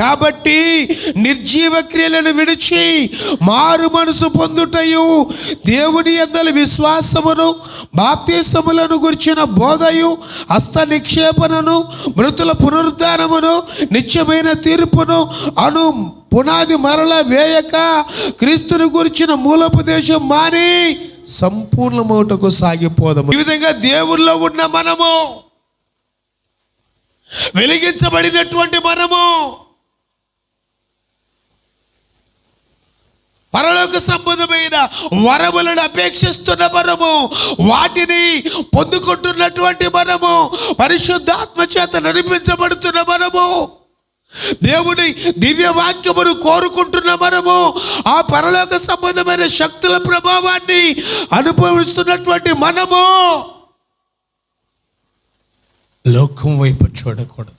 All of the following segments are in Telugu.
కాబట్టి నిర్జీవ క్రియలను విడిచి మారు మనసు పొందుటయు, దేవుని యందలి విశ్వాసమును, బాప్తిస్మములను గురించిన బోధయు, హస్త నిక్షేపణను, మృతుల పునరుద్ధానమును, నిత్యమైన తీర్పును అను పునాది మరల వేయక క్రీస్తుని గురించిన మూలోపదేశం మాని సంపూర్ణమౌటకు సాగిపోదాము. ఈ విధంగా దేవుల్లో ఉన్న మనము, వెలిగించబడినటువంటి మనము, పరలోక సంబంధమైన వరములను అపేక్షిస్తున్న మనము, వాటిని పొందుకుంటున్నటువంటి మనము, పరిశుద్ధాత్మ చేత నడిపించబడుతున్న మనము, దేవుని దివ్య వాక్యమును కోరుకుంటున్న మనము, ఆ పరలోక సంబంధమైన శక్తుల ప్రభావాన్ని అనుభవిస్తున్నటువంటి మనము లోకం వైపు చూడకూడదు.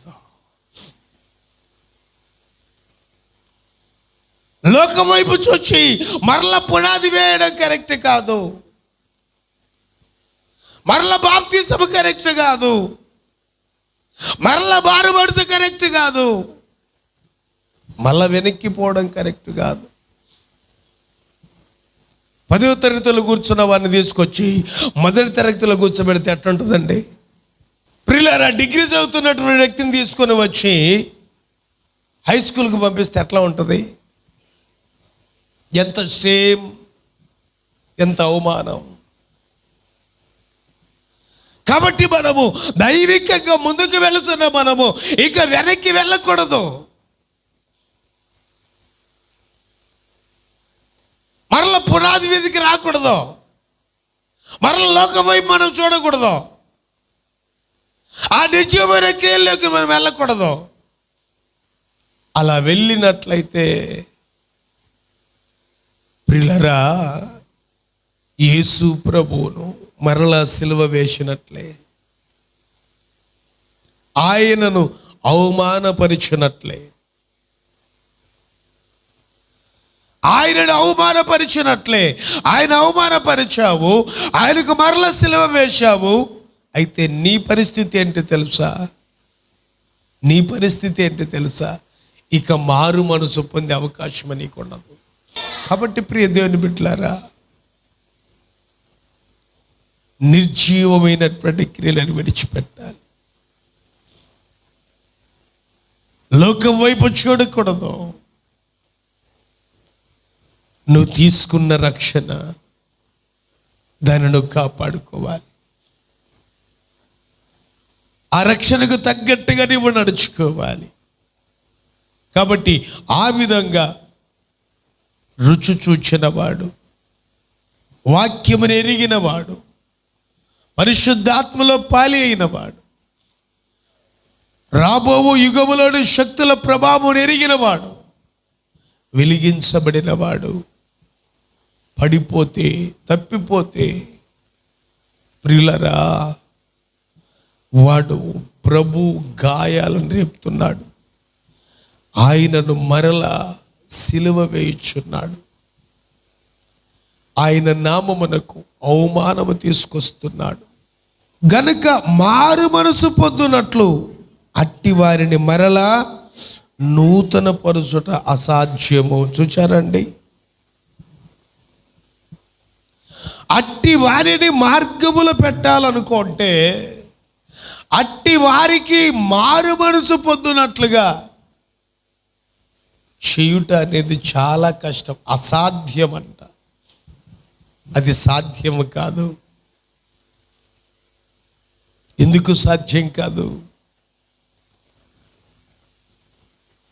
లోకం వైపు చూచి మరల పునాది వేయడం కరెక్ట్ కాదు. మరల బాప్తిస్మం కరెక్ట్ కాదు. మరల మారుమనసు కరెక్ట్ కాదు. మళ్ళా వెనక్కిపోవడం కరెక్ట్ కాదు. 10వ తరగతిలో కూర్చున్న వాడిని తీసుకొచ్చి మొదటి తరగతిలో కూర్చోబెడితే ఎట్లుంటుందండి? ప్రియులారా, డిగ్రీ చదువుతున్నటువంటి వ్యక్తిని తీసుకొని వచ్చి హై స్కూల్కి పంపిస్తే ఎట్లా ఉంటుంది? ఎంత షేమ్, ఎంత అవమానం. కాబట్టి మనము దైవికంగా ముందుకు వెళుతున్న మనము ఇక వెనక్కి వెళ్ళకూడదు. మరల పునాది మీదకి రాకూడదు. మరల లోకం వైపు మనం చూడకూడదు. ఆ నిత్యమైన క్రియల్లోకి మనం వెళ్ళకూడదు. అలా వెళ్ళినట్లయితే ప్రియులారా, యేసు ప్రభువును మరలా సిలువ వేసినట్లే, ఆయనను అవమానపరిచినట్లే, ఆయనను అవమానపరిచినట్లే. ఆయన అవమానపరిచావు, ఆయనకు మరల సిలువ వేశావు. అయితే నీ పరిస్థితి ఏంటి తెలుసా? నీ పరిస్థితి ఏంటి తెలుసా? ఇక మారు మనసు పొందే అవకాశం నీకు ఉండదు. కాబట్టి ప్రియ దేవుని బిడ్డలారా, నిర్జీవమైనటువంటి క్రియలను విడిచిపెట్టాలి. లోకం వైపు చూడకూడదు. నువ్వు తీసుకున్న రక్షణ, దాన్ని నువ్వు కాపాడుకోవాలి. ఆ రక్షణకు తగ్గట్టుగా నువ్వు నడుచుకోవాలి. కాబట్టి ఆ విధంగా రుచి చూచినవాడు, వాక్యమును ఎరిగినవాడు, పరిశుద్ధాత్మలో పాలి అయినవాడు, రాబోవు యుగములోని శక్తుల ప్రభావం ఎరిగినవాడు, వెలిగించబడినవాడు పడిపోతే, తప్పిపోతే ప్రియులరా, వాడు ప్రభు గాయాలను రేపుతున్నాడు. ఆయనను మరలా సిలువ వేయుచున్నాడు. ఆయన నామమునకు అవమానము తీసుకొస్తున్నాడు. గనుక మారు మనసు పొందునట్లు అట్టి వారిని మరలా నూతన పరుచుట అసాధ్యము. చూచారండి? అట్టి వారిని మార్గములో పెట్టాలనుకుంటే, అట్టి వారికి మారు మనసు పొందునట్లుగా చేయుట అనేది చాలా కష్టం, అసాధ్యం అంట. అది సాధ్యము కాదు. ఎందుకు సాధ్యం కాదు?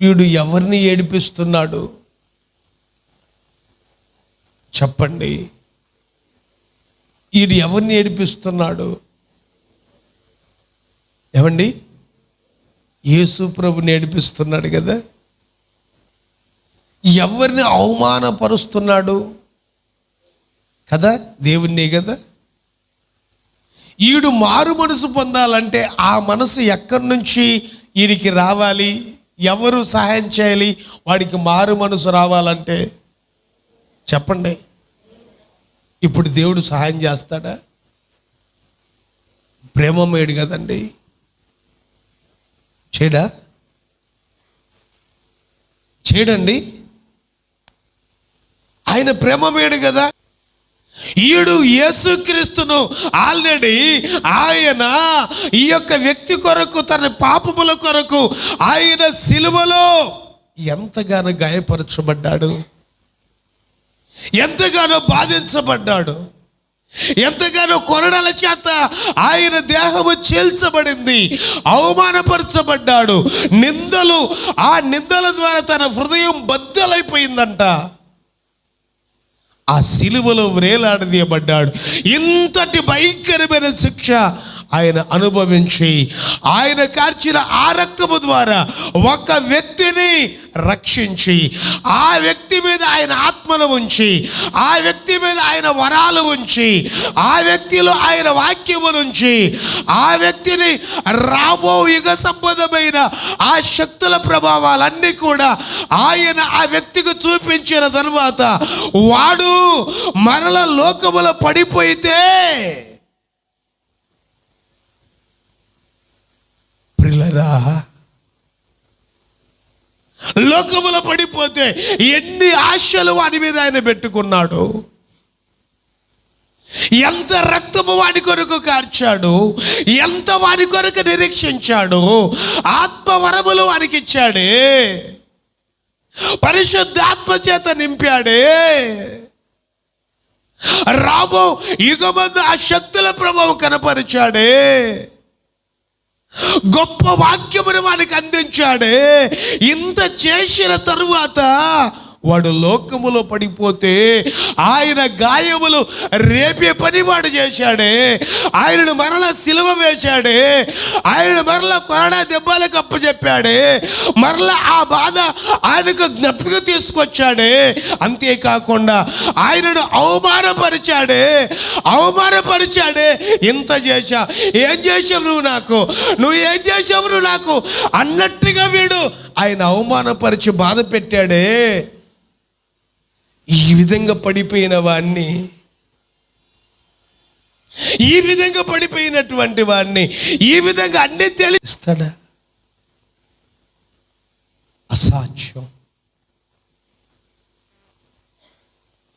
వీడు ఎవరిని ఏడిపిస్తున్నాడు చెప్పండి? వీడు ఎవరిని ఏడిపిస్తున్నాడు? ఏమండి? యేసు ప్రభుని ఏడిపిస్తున్నాడు కదా. ఎవరిని అవమానపరుస్తున్నాడు కదా? దేవుణ్ణి కదా. ఈడు మారు మనసు పొందాలంటే ఆ మనసు ఎక్కడి నుంచి వీడికి రావాలి? ఎవరు సహాయం చేయాలి వాడికి మారు మనసు రావాలంటే? చెప్పండి. ఇప్పుడు దేవుడు సహాయం చేస్తాడా? ప్రేమమేడు కదండి, చేయడా? చేయడండి. ఆయన ప్రేమమేడు కదా. ఈడు యేసుక్రీస్తును ఆల్రెడీ ఆయన ఈ యొక్క వ్యక్తి కొరకు, తన పాపముల కొరకు ఆయన సిలువలో ఎంతగానో గాయపరచబడ్డాడు, ఎంతగానో బాధించబడ్డాడు, ఎంతగానో కొరడల చేత ఆయన దేహము చీల్చబడింది, అవమానపరచబడ్డాడు. నిందలు, ఆ నిందల ద్వారా తన హృదయం బద్దలైపోయిందంట. ఆ సిలువలో వ్రేలాడదీయబడ్డాడు. ఇంతటి భయంకరమైన శిక్ష ఆయన అనుభవించి, ఆయన కార్చిన ఆ రక్తము ద్వారా ఒక వ్యక్తిని రక్షించి, ఆ వ్యక్తి మీద ఆయన ఆత్మను ఉంచి, ఆ వ్యక్తి మీద ఆయన వరాలు ఉంచి, ఆ వ్యక్తిలో ఆయన వాక్యము నుంచి, ఆ వ్యక్తిని రాబో యుగ సంబంధమైన ఆ శక్తుల ప్రభావాలన్నీ కూడా ఆయన ఆ వ్యక్తికి చూపించిన తర్వాత వాడు మరల లోకములో పడిపోయితే, ప్రియులారా, లోకములో పడిపోతే ఎన్ని ఆశలు వాడి మీద ఆయన పెట్టుకున్నాడు, ఎంత రక్తము వాడి కొరకు కార్చాడు, ఎంత వాడి కొరకు నిరీక్షించాడు, ఆత్మవరములు వారికి ఇచ్చాడే, పరిశుద్ధాత్మ చేత నింపాడే, రాబో యుగమందు ఆ శక్తుల ప్రభావం కనపరిచాడే, గొప్ప వాక్యమును వానికి అందించాడే. ఇంత చేసిన తరువాత వాడు లోకములో పడిపోతే ఆయన గాయములు రేపే పని వాడు చేశాడే, ఆయనను మరలా సిలువ వేశాడే, ఆయనను మరలా కొరడా దెబ్బలకు అప్పచెప్పాడే, మరలా ఆ బాధ ఆయనకు జ్ఞప్తికి తీసుకొచ్చాడే. అంతేకాకుండా ఆయనను అవమానపరిచాడే. ఇంత చేశా, ఏం చేసావు నువ్వు నాకు, నువ్వు ఏం చేసావు నువ్వు నాకు అన్నట్టుగా వీడు ఆయన అవమానపరిచి బాధ పెట్టాడే. ఈ విధంగా పడిపోయిన వాణ్ణి, ఈ విధంగా పడిపోయినటువంటి వాణ్ణి ఈ విధంగా అన్నీ తెలుస్తాడా? అసాధ్యం,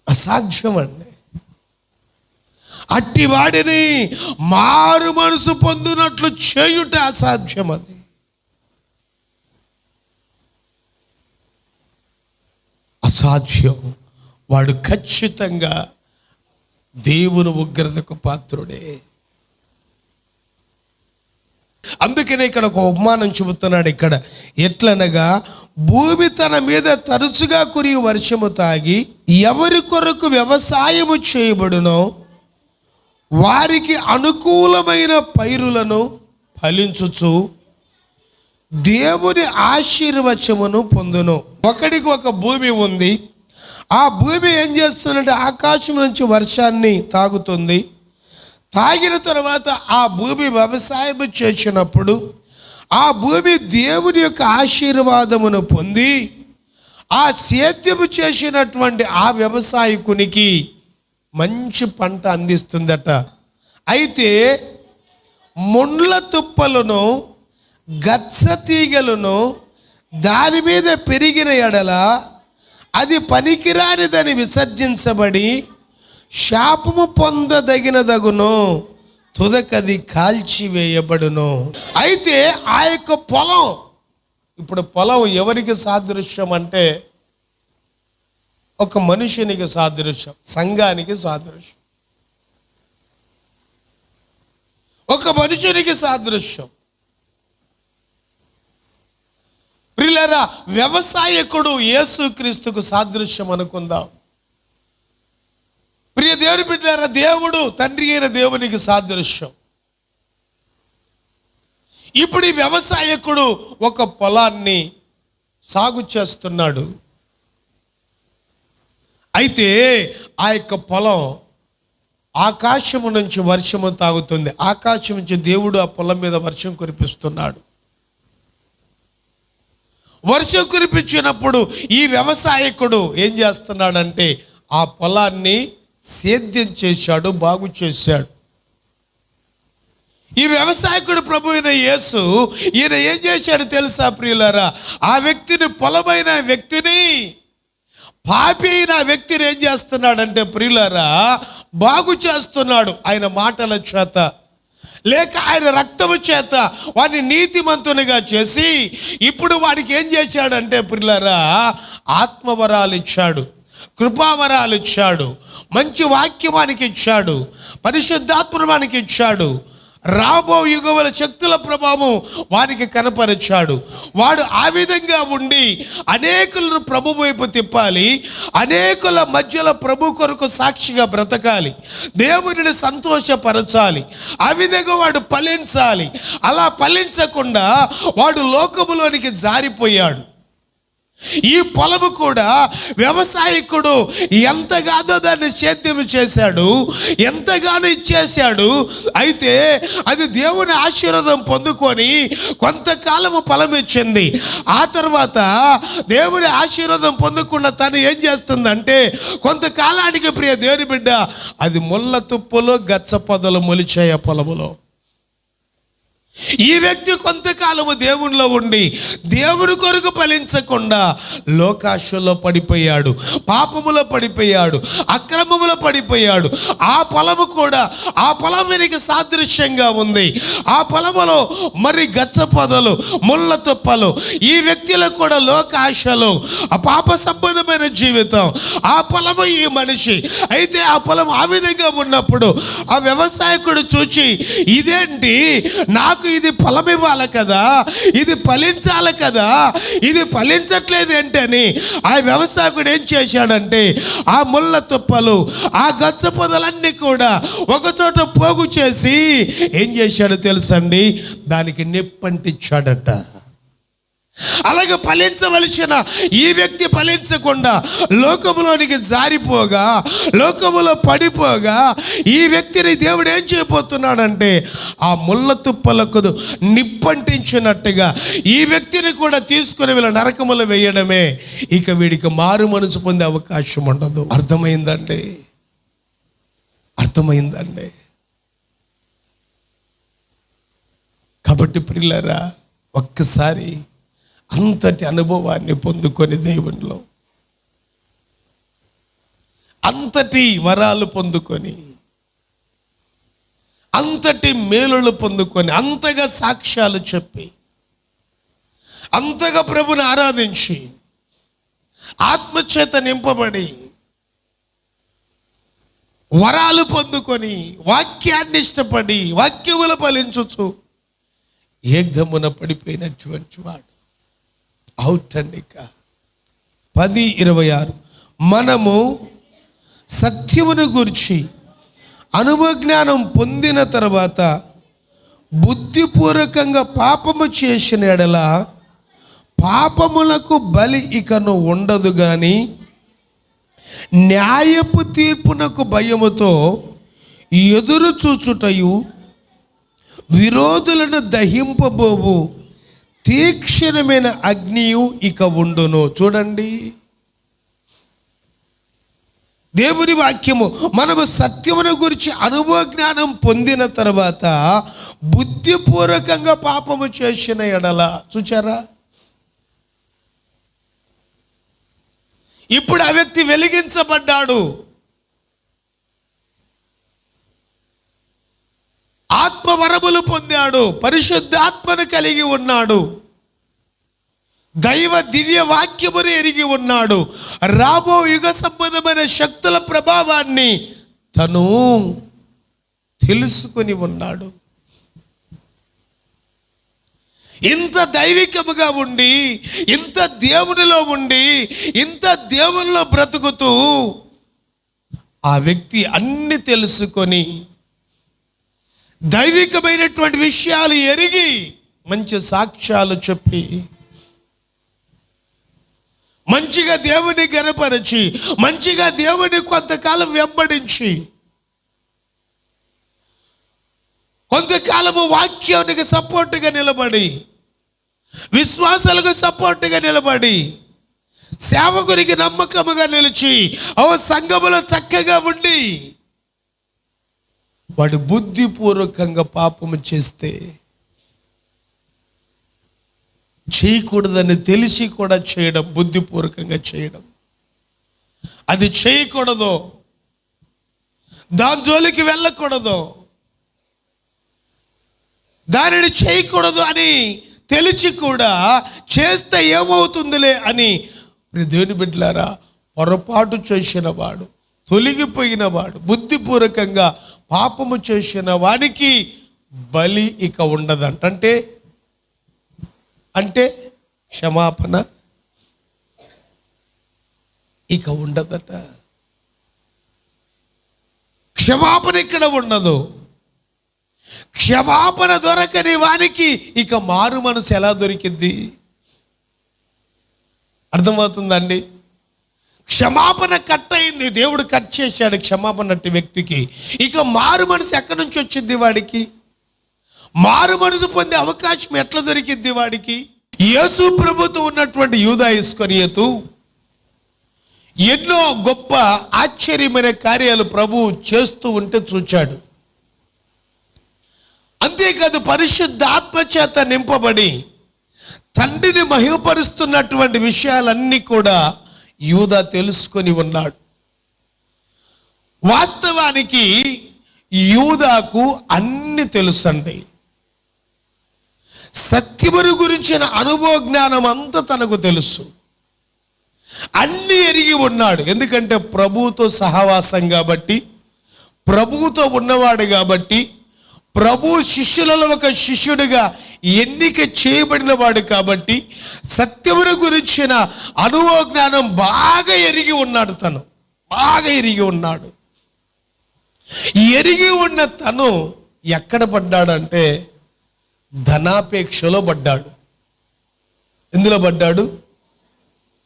అసాధ్యం అండి. అట్టి వాడిని మారు మనసు పొందినట్లు చేయుట అసాధ్యం. అది అసాధ్యం. వాడు ఖచ్చితంగా దేవుని ఉగ్రతకు పాత్రుడే. అందుకనే ఇక్కడ ఒక ఉపమానం చెబుతున్నాడు. ఇక్కడ ఎట్లనగా, భూమి తన మీద తరచుగా కురియు వర్షము తాగి ఎవరి కొరకు వ్యవసాయము చేయబడునో వారికి అనుకూలమైన పైరులను ఫలించుచు దేవుని ఆశీర్వచమును పొందును. ఒకడికి ఒక భూమి ఉంది. ఆ భూమి ఏం చేస్తుందంటే ఆకాశం నుంచి వర్షాన్ని తాగుతుంది. తాగిన తర్వాత ఆ భూమి వ్యవసాయం చేసినప్పుడు ఆ భూమి దేవుని యొక్క ఆశీర్వాదమును పొంది ఆ సేద్యము చేసినటువంటి ఆ వ్యవసాయకునికి మంచి పంట అందిస్తుందట. అయితే ముండ్ల తుప్పలను, గచ్చ తీగలను దాని మీద పెరిగిన ఎడల అది పనికిరానిదని విసర్జించబడి శాపము పొందదగినదగును, తుదకది కాల్చివేయబడును. అయితే ఆ యొక్క పొలం, ఇప్పుడు పొలం ఎవరికి సాదృశ్యం అంటే ఒక మనుషునికి సాదృశ్యం, సంఘానికి సాదృశ్యం, ఒక మనుషునికి సాదృశ్యం. ప్రియులారా, వ్యవసాయకుడు యేసుక్రీస్తుకు సాదృశ్యం అనుకుందాం. ప్రియ దేవుని బిడ్డలారా, దేవుడు తండ్రి అయిన దేవునికి సాదృశ్యం. ఇప్పుడు ఈ వ్యవసాయకుడు ఒక పొలాన్ని సాగు చేస్తున్నాడు. అయితే ఆ యొక్క పొలం ఆకాశము నుంచి వర్షము తాగుతుంది. ఆకాశం నుంచి దేవుడు ఆ పొలం మీద వర్షం కురిపిస్తున్నాడు. వర్షం కురిపించినప్పుడు ఈ వ్యవసాయకుడు ఏం చేస్తున్నాడంటే ఆ పొలాన్ని సేద్యం చేశాడు, బాగు చేశాడు. ఈ వ్యవసాయకుడు ప్రభు అయిన యేసు ఈయన ఏం చేశాడు తెలుసా ప్రియులారా? ఆ వ్యక్తిని, పొలమైన వ్యక్తిని, పాపి అయిన వ్యక్తిని ఏం చేస్తున్నాడంటే ప్రియులారా, బాగు చేస్తున్నాడు. ఆయన మాటల చేత లేక ఆయన రక్తము చేత వాడిని నీతిమంతునిగా చేసి ఇప్పుడు వాడికి ఏం చేశాడంటే ప్రియులారా, ఆత్మవరాలు ఇచ్చాడు, కృపావరాలు ఇచ్చాడు, మంచి వాక్యమానికి ఇచ్చాడు, పరిశుద్ధాత్మవానికి ఇచ్చాడు, రాబో యుగముల శక్తుల ప్రభావం వానికి కనపరిచాడు. వాడు ఆ విధంగా ఉండి అనేకులను ప్రభు వైపు తిప్పాలి, అనేకుల మధ్యలో ప్రభు కొరకు సాక్షిగా బ్రతకాలి, దేవునిని సంతోషపరచాలి. ఆ విధంగా వాడు ఫలించాలి. అలా ఫలించకుండా వాడు లోకములోనికి జారిపోయాడు. ఈ పొలము కూడా వ్యవసాయకుడు ఎంతగానో దాన్ని సేద్యం చేశాడు, ఎంతగానో ఇచ్చేశాడు. అయితే అది దేవుని ఆశీర్వాదం పొందుకొని కొంతకాలము ఫలం ఇచ్చింది. ఆ తర్వాత దేవుని ఆశీర్వాదం పొందకుండా తను ఏం చేస్తుందంటే కొంతకాలానికి ప్రియ దేవుని బిడ్డ అది ముళ్ళ తుప్పలు, గచ్చ పొదలు మొలిచాయ పొలములో. ఈ వ్యక్తి కొంతకాలము దేవునిలో ఉండి దేవుని కొరకు ఫలించకుండా లోకాశలో పడిపోయాడు, పాపములో పడిపోయాడు, అక్రమములో పడిపోయాడు. ఆ పొలము కూడా ఆ పొలం వెనక సాదృశ్యంగా ఉంది. ఆ పొలములో మరి గచ్చ పొదలు, ముళ్ళ తుప్పలు. ఈ వ్యక్తిలో కూడా లోకాశలు, ఆ పాప సంబంధమైన జీవితం. ఆ పొలము ఈ మనిషి. అయితే ఆ పొలం ఆ విధంగా ఉన్నప్పుడు ఆ వ్యవసాయకుడు చూచి, ఇదేంటి, నాకు ఇది ఫలం ఇవ్వాలి కదా, ఇది ఫలించాలి కదా, ఇది ఫలించట్లేదు ఏంటని ఆ వ్యవసాయకుడు ఏం చేశాడంటే ఆ ముళ్ళ తుప్పలు, ఆ గచ్చ పొదలన్నీ కూడా ఒక చోట పోగు చేసి ఏం చేశాడో తెలుసండి, దానికి నిప్పంటించాడట. అలాగే ఫలించవలసిన ఈ వ్యక్తి ఫలించకుండా లోకములోనికి జారిపోగా, లోకములో పడిపోగా ఈ వ్యక్తిని దేవుడు ఏం చేయబోతున్నాడంటే ఆ ముళ్ళ తుప్పలకు నిప్పంటించినట్టుగా ఈ వ్యక్తిని కూడా తీసుకుని వీళ్ళ నరకములు వేయడమే. ఇక వీడికి మారు మనసు పొందే అవకాశం ఉండదు. అర్థమైందండి? అర్థమైందండి? కాబట్టి ప్రియులారా, ఒక్కసారి అంతటి అనుభవాన్ని పొందుకొని దేవునిలో అంతటి వరాలు పొందుకొని, అంతటి మేలులు పొందుకొని, అంతగా సాక్ష్యాలు చెప్పి, అంతగా ప్రభుని ఆరాధించి, ఆత్మచేత నింపబడి, వరాలు పొందుకొని, వాక్యాన్ని ఇష్టపడి, వాక్యములు ఫలించుచు ఏకదమున పడిపోయినటువంటి వాడు అవుట్ అండి. ఇక 10:26 మనము సత్యమును గురించి అనుభవజ్ఞానం పొందిన తర్వాత బుద్ధిపూర్వకంగా పాపము చేసిన ఎడల పాపములకు బలి ఇకను ఉండదు గాని న్యాయపు తీర్పునకు భయముతో ఎదురు చూచుటయు విరోధులను దహింపబోవు తీక్షణమైన అగ్నియు ఇక ఉండును. చూడండి, దేవుని వాక్యము మనము సత్యమును గురించి అనుభవ జ్ఞానం పొందిన తర్వాత బుద్ధిపూర్వకంగా పాపము చేసిన ఎడల, చూచారా, ఇప్పుడు ఆ వ్యక్తి వెలిగించబడ్డాడు, ఆత్మవరములు పొందాడు, పరిశుద్ధాత్మను కలిగి ఉన్నాడు, దైవ దివ్య వాక్యమును ఎరిగి ఉన్నాడు, రాబో యుగ సంబంధమైన శక్తుల ప్రభావాన్ని తను తెలుసుకొని ఉన్నాడు. ఇంత దైవికముగా ఉండి, ఇంత దేవునిలో ఉండి, ఇంత దేవునిలో బ్రతుకుతూ ఆ వ్యక్తి అన్ని తెలుసుకొని దైవికమైనటువంటి విషయాలు ఎరిగి మంచి సాక్ష్యాలు చెప్పి మంచిగా దేవుని గనపరిచి మంచిగా దేవుని కొంతకాలం వెంబడించి కొంతకాలము వాక్యానికి సపోర్టుగా నిలబడి విశ్వాసాలకు సపోర్టుగా నిలబడి సేవకునికి నమ్మకముగా నిలిచి సంఘములో చక్కగా ఉండి వాడు బుద్ధిపూర్వకంగా పాపము చేస్తే, చేయకూడదని తెలిసి కూడా చేయడం, బుద్ధిపూర్వకంగా చేయడం, అది చేయకూడదు, దాని జోలికి వెళ్ళకూడదు, దానిని చేయకూడదు అని తెలిసి కూడా చేస్తే ఏమవుతుందిలే అని దేవుని బిడ్డలారా, పొరపాటు చేసిన వాడు, తొలగిపోయిన వాడు, బుద్ధిపూర్వకంగా పాపము చేసిన వానికి బలి ఇక ఉండదంట. అంటే క్షమాపణ ఇక ఉండదట. క్షమాపణ ఇక్కడ ఉండదు. క్షమాపణ దొరకని వానికి ఇక మారు మనసు ఎలా దొరికింది? అర్థమవుతుందండి? క్షమాపణ కట్ అయింది, దేవుడు కట్ చేశాడు క్షమాపణ అట్టి వ్యక్తికి. ఇక మారు మనసు ఎక్కడి నుంచి వచ్చింది వాడికి? మారు మనసు పొందే అవకాశం ఎట్లా దొరికింది వాడికి? యేసు ప్రభుతో ఉన్నటువంటి యూదా ఇస్కరియోతు ఎన్నో గొప్ప ఆశ్చర్యమైన కార్యాలు ప్రభువు చేస్తూ ఉంటే చూచాడు. అంతేకాదు, పరిశుద్ధ ఆత్మ చేత నింపబడి తండ్రిని మహిమపరుస్తున్నటువంటి విషయాలన్నీ కూడా యూదా తెలుసుకొని ఉన్నాడు. వాస్తవానికి యూదాకు అన్ని తెలుసండి. సత్యమును గురించిన అనుభవ జ్ఞానం అంతా తనకు తెలుసు, అన్ని ఎరిగి ఉన్నాడు. ఎందుకంటే ప్రభువుతో సహవాసం కాబట్టి, ప్రభువుతో ఉన్నవాడు కాబట్టి, ప్రభు శిష్యులలో ఒక శిష్యుడిగా ఎన్నిక చేయబడిన వాడు కాబట్టి, సత్యమును గురించిన అనుభవ జ్ఞానం బాగా ఎరిగి ఉన్నాడు. తను బాగా ఎరిగి ఉన్నాడు. ఎరిగి ఉన్న తను ఎక్కడ పడ్డాడంటే ధనాపేక్షలో పడ్డాడు. ఎందులో పడ్డాడు?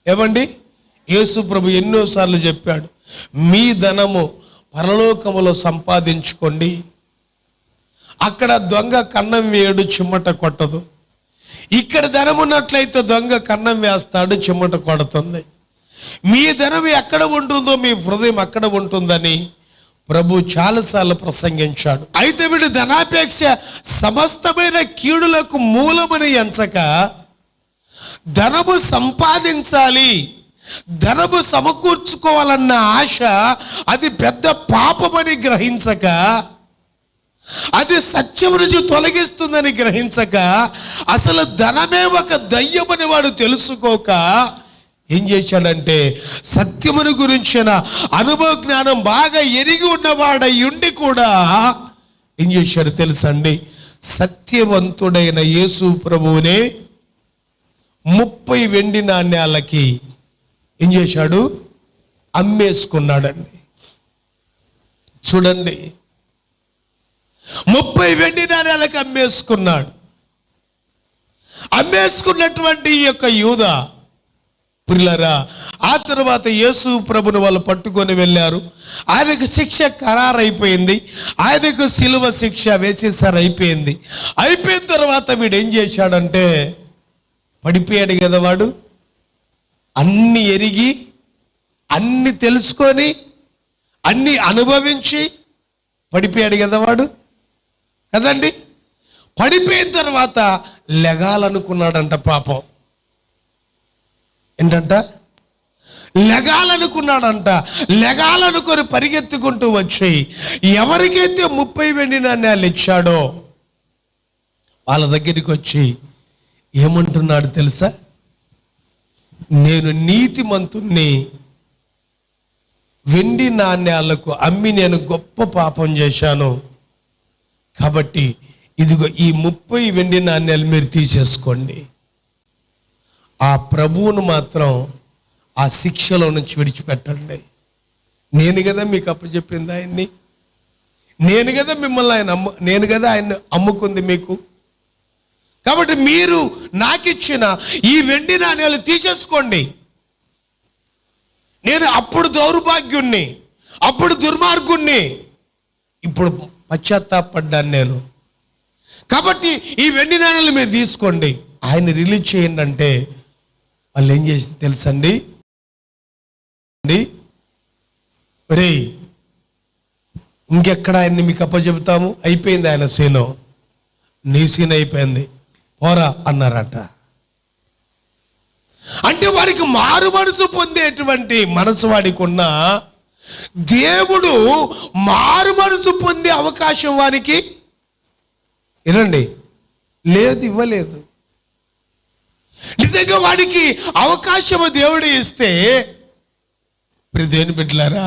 ఏమండి, యేసు ప్రభు ఎన్నోసార్లు చెప్పాడు, మీ ధనము పరలోకములో సంపాదించుకోండి, అక్కడ దొంగ కన్నం వేయడు, చిమ్మట కొట్టదు. ఇక్కడ ధనం ఉన్నట్లయితే దొంగ కన్నం వేస్తాడు, చిమ్మట కొడుతుంది. మీ ధనం ఎక్కడ ఉంటుందో మీ హృదయం అక్కడ ఉంటుందని ప్రభు చాలాసార్లు ప్రసంగించాడు. అయితే వీడు ధనాపేక్ష సమస్తమైన కీడులకు మూలమని ఎంచక, ధనము సంపాదించాలి, ధనము సమకూర్చుకోవాలన్న ఆశ అది పెద్ద పాపమని గ్రహించక, అది సత్యం నుంచి తొలగిస్తుందని గ్రహించక, అసలు ధనమే ఒక దయ్యమని వాడు తెలుసుకోక ఏం చేశాడంటే, సత్యమును గురించిన అనుభవ జ్ఞానం బాగా ఎరిగి ఉన్నవాడై ఉండి కూడా ఏం చేశాడు తెలుసండి? సత్యవంతుడైన యేసు ప్రభువునే 30 వెండి నాణ్యాలకి ఏం చేశాడు? అమ్మేసుకున్నాడండి. చూడండి, 30 వెండి నాణ్యాలకు అమ్మేసుకున్నాడు. అమ్మేసుకున్నటువంటి ఈ యొక్క యూదా ప్రియులారా, ఆ తర్వాత యేసు ప్రభుని వాళ్ళు పట్టుకొని వెళ్ళారు. ఆయనకు శిక్ష ఖరారైపోయింది, ఆయనకు సిలువ శిక్ష వేసేసారు, అయిపోయింది. అయిపోయిన తర్వాత వీడు ఏం చేశాడంటే, పడిపోయాడు కదా వాడు. అన్ని ఎరిగి, అన్ని తెలుసుకొని, అన్ని అనుభవించి పడిపోయాడు కదా వాడు, కదండి. పడిపోయిన తర్వాత లెగాలనుకున్నాడంట పాపం. ఏంటంట? లెగాలనుకున్నాడంట. లెగాలనుకొని పరిగెత్తుకుంటూ వచ్చి ఎవరికైతే 30 వెండి నాణ్యాలు ఇచ్చాడో వాళ్ళ దగ్గరికి వచ్చి ఏమంటున్నాడు తెలుసా? నేను నీతిమంతుణ్ణి, వెండి నాణ్యాలకు అమ్మి నేను గొప్ప పాపం చేశాను, కాబట్టి ఇదిగో ఈ 30 వెండి నాణ్యాలు మీరు తీసేసుకోండి. ఆ ప్రభువును మాత్రం ఆ శిక్షలో నుంచి విడిచిపెట్టండి. నేను కదా మీకు అప్పచెప్పింది ఆయన్ని, నేను కదా మిమ్మల్ని నేను కదా ఆయన్ని అమ్ముకుంది మీకు. కాబట్టి మీరు నాకిచ్చిన ఈ వెండి నాణ్యాలు తీసేసుకోండి. నేను అప్పుడు దౌర్భాగ్యుణ్ణి, అప్పుడు దుర్మార్గుణ్ణి, ఇప్పుడు పశ్చాత్తాపడ్డాను నేను. కాబట్టి ఈ వెండి నాణ్యాలు మీరు తీసుకోండి, ఆయన రిలీజ్ చేయండి అంటే వాళ్ళు ఏం చేసి తెలుసండి? రే ఇంకెక్కడ ఆయన్ని మీకు అప్పచెబుతాము, అయిపోయింది ఆయన సీను, నీ సీన్ అయిపోయింది, పోరా అన్నారట. అంటే వారికి మారు మనసు పొందేటువంటి మనసు వాడికి ఉన్న, దేవుడు మారు మనసు పొందే అవకాశం వారికి వినండి లేదు, ఇవ్వలేదు. నిజంగా వాడికి అవకాశము దేవుడు ఇస్తే, దేవుని బిడ్డలారా,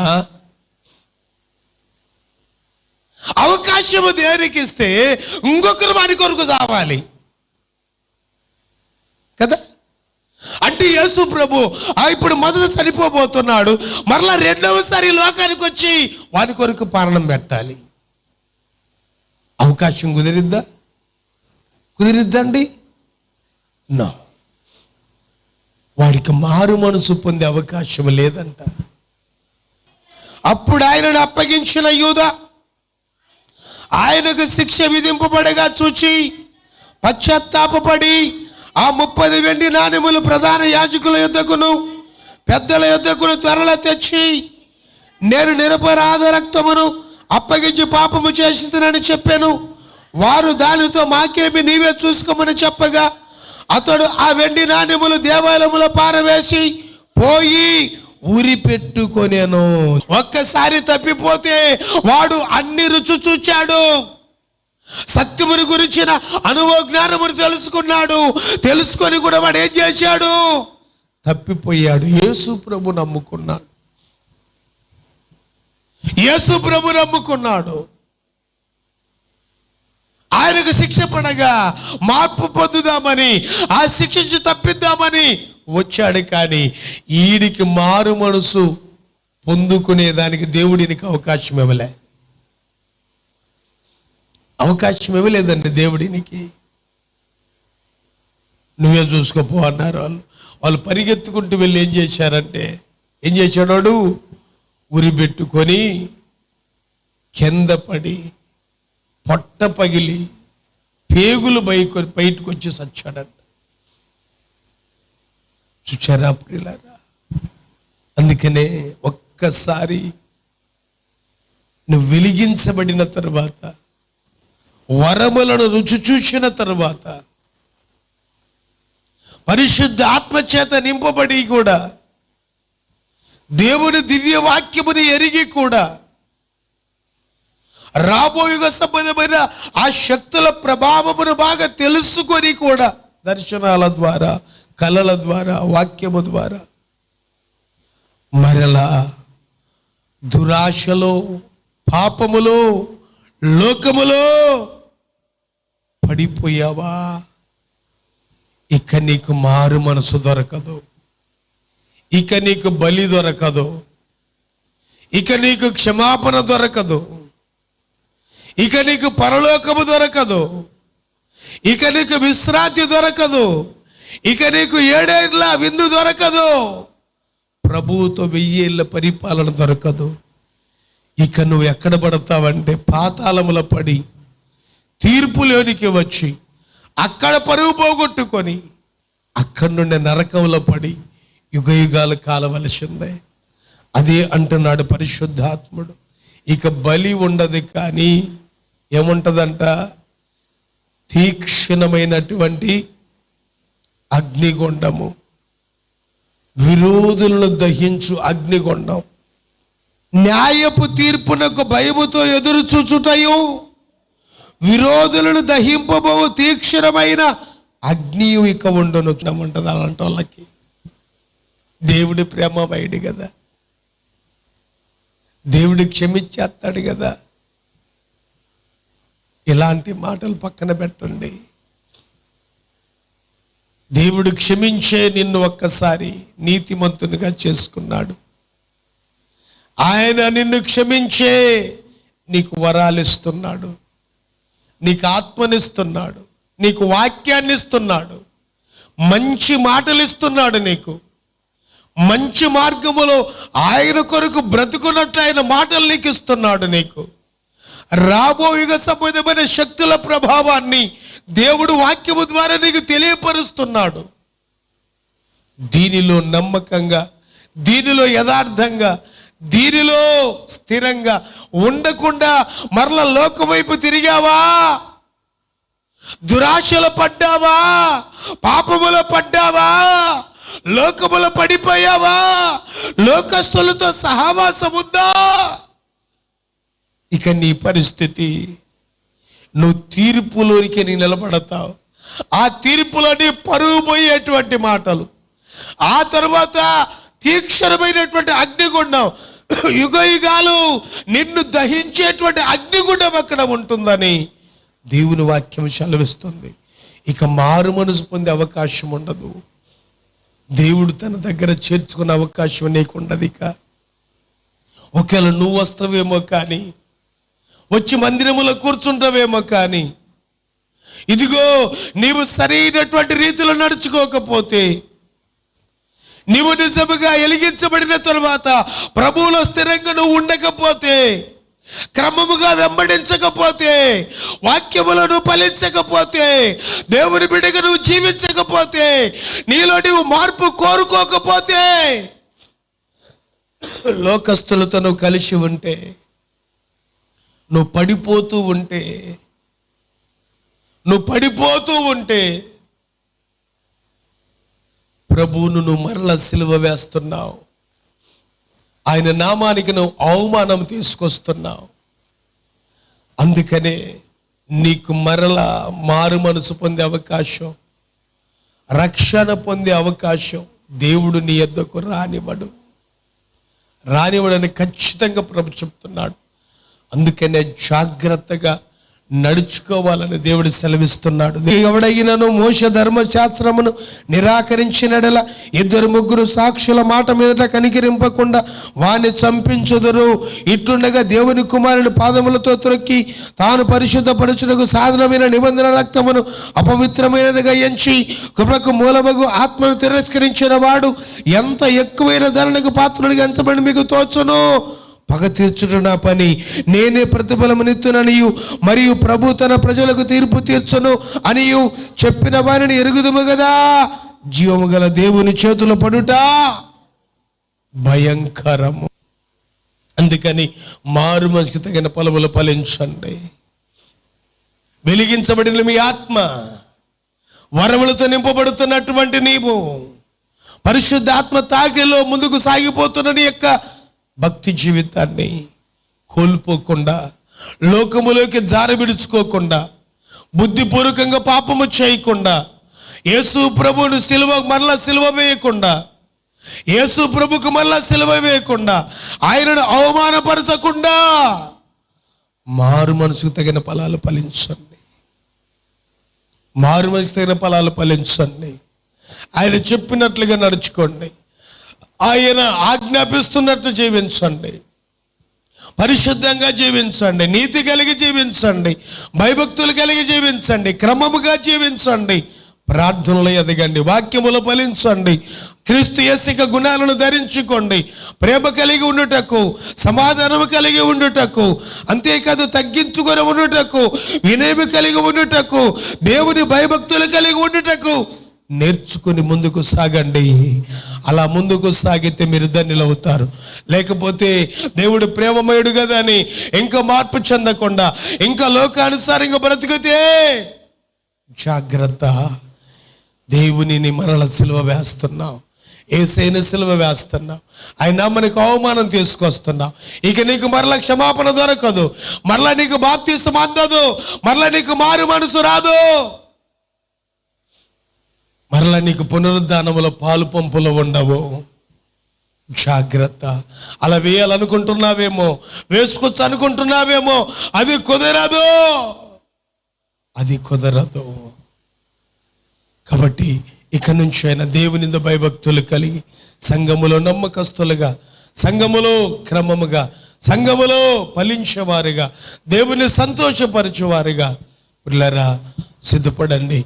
అవకాశము దేవునికి ఇస్తే ఇంకొకరు వాడి కొరకు సావాలి కదా. అంటే యేసు ప్రభు ఇప్పుడు మొదలు చనిపోబోతున్నాడు, మరలా రెండవసారి లోకానికి వచ్చి వాడి కొరకు ప్రాణం పెట్టాలి. అవకాశం కుదిరిద్దండి? నో, వాడికి మారు మనసు పొందే అవకాశం లేదంట. అప్పుడు ఆయనను అప్పగించిన యూదా ఆయనకు శిక్ష విధింపబడగా చూచి పశ్చాత్తాపపడి ఆ 30 వెండి నాణెములు ప్రధాన యాజకుల యొద్దకును పెద్దల యొద్దకును త్వరలో తెచ్చి, నేను నిరపరాధ రక్తమును అప్పగించి పాపము చేసిందని చెప్పాను. వారు దానితో మాకేమి నీవే చూసుకోమని చెప్పగా, అతడు ఆ వెండి నాణెములు దేవాలయములో పారవేసి పోయి ఉరి పెట్టుకొనేను. ఒక్కసారి తప్పిపోతే వాడు అన్ని రుచి చూచాడు, సత్యముని గురించిన అనుభవ జ్ఞానమును తెలుసుకొని కూడా వాడు ఏం చేశాడు? తప్పిపోయాడు. యేసు ప్రభు నమ్ముకున్నాడు. ఆయనకు శిక్ష పడగా మార్పు పొందుదామని, ఆ శిక్ష తప్పిద్దామని వచ్చాడు. కానీ ఈడికి మారు మనసు పొందుకునేదానికి దేవుడినికి అవకాశం ఇవ్వలేదండి. దేవుడినికి నువ్వే చూసుకోపో అన్నారు వాళ్ళు పరిగెత్తుకుంటూ వెళ్ళి ఏం చేశాడు? ఉరి పెట్టుకొని కింద పడి పొట్ట పగిలి పేగులు బయటకు వచ్చి చచ్చాడంట. చూచారా ప్రియులారా? అందుకనే ఒక్కసారి నువ్వు వెలిగించబడిన తర్వాత, వరములను రుచి చూసిన తర్వాత, పరిశుద్ధ ఆత్మచేత నింపబడి కూడా, దేవుని దివ్య వాక్యముని ఎరిగి కూడా, రాబోయే సంబంధమైన ఆ శక్తుల ప్రభావమును బాగా తెలుసుకొని కూడా, దర్శనాల ద్వారా, కళల ద్వారా, వాక్యము ద్వారా మరలా దురాశలో, పాపములో, లోకములో పడిపోయావా? ఇక నీకు మారు మనసు దొరకదు, ఇక నీకు బలి దొరకదు, ఇక నీకు క్షమాపణ దొరకదు, ఇక నీకు పరలోకము దొరకదు, ఇక నీకు విశ్రాంతి దొరకదు, ఇక నీకు 7 ఏళ్ల విందు దొరకదు, ప్రభువుతో 1000 ఏళ్ల పరిపాలన దొరకదు. ఇక నువ్వు ఎక్కడ పడతావంటే పాతాళములో పడి తీర్పులోనికి వచ్చి అక్కడ పరువు పోగొట్టుకొని అక్కడి నుండి నరకంలో పడి యుగయుగాలు కాలవలసిందే. అదే అంటున్నాడు పరిశుద్ధాత్ముడు. ఇక బలి ఉండదు, కానీ ఏముంటదంట? తీక్షణమైనటువంటి అగ్నిగుండము, విరోధులను దహించు అగ్నిగుండం, న్యాయపు తీర్పునకు భయముతో ఎదురు చూచుటయు, విరోధులను దహింపబో తీక్షణమైన అగ్నియు ఇక ఉండును ఉంటుంది అలాంటి వాళ్ళకి. దేవుడి ప్రేమమయుడు కదా, దేవుడు క్షమించేస్తాడు కదా. ఇలాంటి మాటలు పక్కన పెట్టండి. దేవుడు క్షమించే నిన్ను ఒక్కసారి నీతిమంతునిగా చేసుకున్నాడు. ఆయన నిన్ను క్షమించే నీకు వరాలు ఇస్తున్నాడు, నీకు ఆత్మనిస్తున్నాడు, నీకు వాక్యాన్ని ఇస్తున్నాడు, మంచి మాటలు ఇస్తున్నాడు, నీకు మంచి మార్గములో ఆయన కొరకు బ్రతుకున్నట్టు ఆయన మాటలు నీకు ఇస్తున్నాడు. నీకు రాబోయే సంబంధమైన శక్తుల ప్రభావాన్ని దేవుడు వాక్యము ద్వారా నీకు తెలియపరుస్తున్నాడు. దీనిలో నమ్మకంగా, దీనిలో యథార్థంగా, దీనిలో స్థిరంగా ఉండకుండా మరల లోకం వైపు తిరిగావా? దురాశలో పడ్డావా? పాపములో పడ్డావా? లోకములో పడిపోయావా? లోకస్తులతో సహవాసం ఉందా? ఇక నీ పరిస్థితి, నువ్వు తీర్పులోనికి నిలబడతావు. ఆ తీర్పులోని పరువు పోయేటువంటి మాటలు, ఆ తర్వాత తీక్షణమైనటువంటి అగ్నిగుండం, యుగయుగాలు నిన్ను దహించేటువంటి అగ్నిగుండం అక్కడ ఉంటుందని దేవుని వాక్యం సెలవిస్తుంది. ఇక మారు మనసు పొందే అవకాశం ఉండదు. దేవుడు తన దగ్గర చేర్చుకునే అవకాశం నీకు ఉండదు. ఇక ఒకవేళ నువ్వు వస్తావేమో కానీ, వచ్చి మందిరములో కూర్చుంటావేమో కానీ, ఇదిగో నీవు సరైనటువంటి రీతిలో నడుచుకోకపోతే, నీవు నిజముగా వెలిగించబడిన తరువాత ప్రభువులో స్థిరంగా నువ్వు ఉండకపోతే, క్రమముగా వెంబడించకపోతే, వాక్యములను ఫలించకపోతే, దేవుని బిడ్డగా నువ్వు జీవించకపోతే, నీలో నీవు మార్పు కోరుకోకపోతే, లోకస్తులతో నువ్వు కలిసి ఉంటే, నువ్వు పడిపోతూ ఉంటే ప్రభువును నువ్వు మరల సిలువ వేస్తున్నావు. ఆయన నామానికి నువ్వు అవమానం తీసుకొస్తున్నావు. అందుకనే నీకు మరల మారు మనసు పొందే అవకాశం, రక్షణ పొందే అవకాశం దేవుడు నీ యొద్దకు రానివ్వడని ఖచ్చితంగా ప్రభు చెప్తున్నాడు. అందుకనే జాగ్రత్తగా నడుచుకోవాలని దేవుడు సెలవిస్తున్నాడు. ఎవడైనను మోషే ధర్మశాస్త్రమును నిరాకరించినడల 2-3 సాక్షుల మాట మీద కనికరింపకుండా వాణ్ణి చంపించుదురు. ఇట్లుండగా దేవుని కుమారుని పాదములతో త్రొక్కి తాను పరిశుద్ధపరచుటకు సాధనమైన నిబంధన రక్తమును అపవిత్రమైనదిగా ఎంచి కృపకు మూలమగు ఆత్మను తిరస్కరించిన వాడు ఎంత ఎక్కువైన ధరణకు పాత్రుడిగా ఎంచబడి మీకు తోచును. పగ తీర్చుట నా పని, నేనే ప్రతిఫలమునిత్తుననియు మరియు ప్రభు తన ప్రజలకు తీర్పు తీర్చును అనియు చెప్పిన వారిని ఎరుగుదుము కదా. జీవము గల దేవుని చేతులు పడుట భయంకరము. అందుకని మారు మనసుకు తగిన ఫలములు ఫలించండి. వెలిగించబడిన మీ ఆత్మ, వరములతో నింపబడుతున్నటువంటి నీవు, పరిశుద్ధ ఆత్మ తాకిలో ముందుకు సాగిపోతున్న నీ యొక్క భక్తి జీవితాన్ని కోల్పోకుండా, లోకములోకి జారబిడుచుకోకుండా, బుద్ధిపూర్వకంగా పాపము చేయకుండా, యేసు ప్రభువును మరలా సిలువ వేయకుండా, యేసు ప్రభుకు మరలా సిలువ వేయకుండా, ఆయనను అవమానపరచకుండా మారు మనసుకు తగిన ఫలాలు ఫలించండి. మారు మనసుకు తగిన ఫలాలు ఫలించండి. ఆయన చెప్పినట్లుగా నడుచుకోండి. ఆయన ఆజ్ఞాపిస్తున్నట్టు జీవించండి. పరిశుద్ధంగా జీవించండి. నీతి కలిగి జీవించండి. భయభక్తులు కలిగి జీవించండి. క్రమముగా జీవించండి. ప్రార్థనలు ఎదగండి. వాక్యములు ఫలించండి. క్రీస్తు యేసు గుణాలను ధరించుకోండి. ప్రేమ కలిగి ఉండుటకు, సమాధానము కలిగి ఉండుటకు, అంతేకాదు తగ్గించుకొని ఉండుటకు, వినయము కలిగి ఉండుటకు, దేవుని భయభక్తులు కలిగి ఉండుటకు నేర్చుకుని ముందుకు సాగండి. అలా ముందుకు సాగితే మీరు ధన్యులవుతారు. లేకపోతే దేవుడు ప్రేమమయుడు కదా అని ఇంకా మార్పు చెందకుండా, ఇంకా లోకానుసారంగా బ్రతికితే జాగ్రత్త. దేవునిని మరల సిలువ వేస్తున్నావు. యేసుని సిలువ వేస్తున్నావు. ఆయన మనకు అవమానం తీసుకొస్తున్నావు. ఇక నీకు మరల క్షమాపణ దొరకదు. మరలా నీకు బాప్తిస్మం అందదు. మరలా నీకు మారు మనసు రాదు. మరలా నీకు పునరుద్ధానములో పాలు పంపులు ఉండవు. జాగ్రత్త. అలా వేయాలనుకుంటున్నావేమో, వేసుకోవచ్చు అనుకుంటున్నావేమో, అది కుదరదు. కాబట్టి ఇక నుంచి అయినా దేవుని భయభక్తులు కలిగి, సంఘములో నమ్మకస్తులుగా, సంఘములో క్రమముగా, సంఘములో ఫలించేవారుగా, దేవుని సంతోషపరచేవారుగా పిల్లరా సిద్ధపడండి.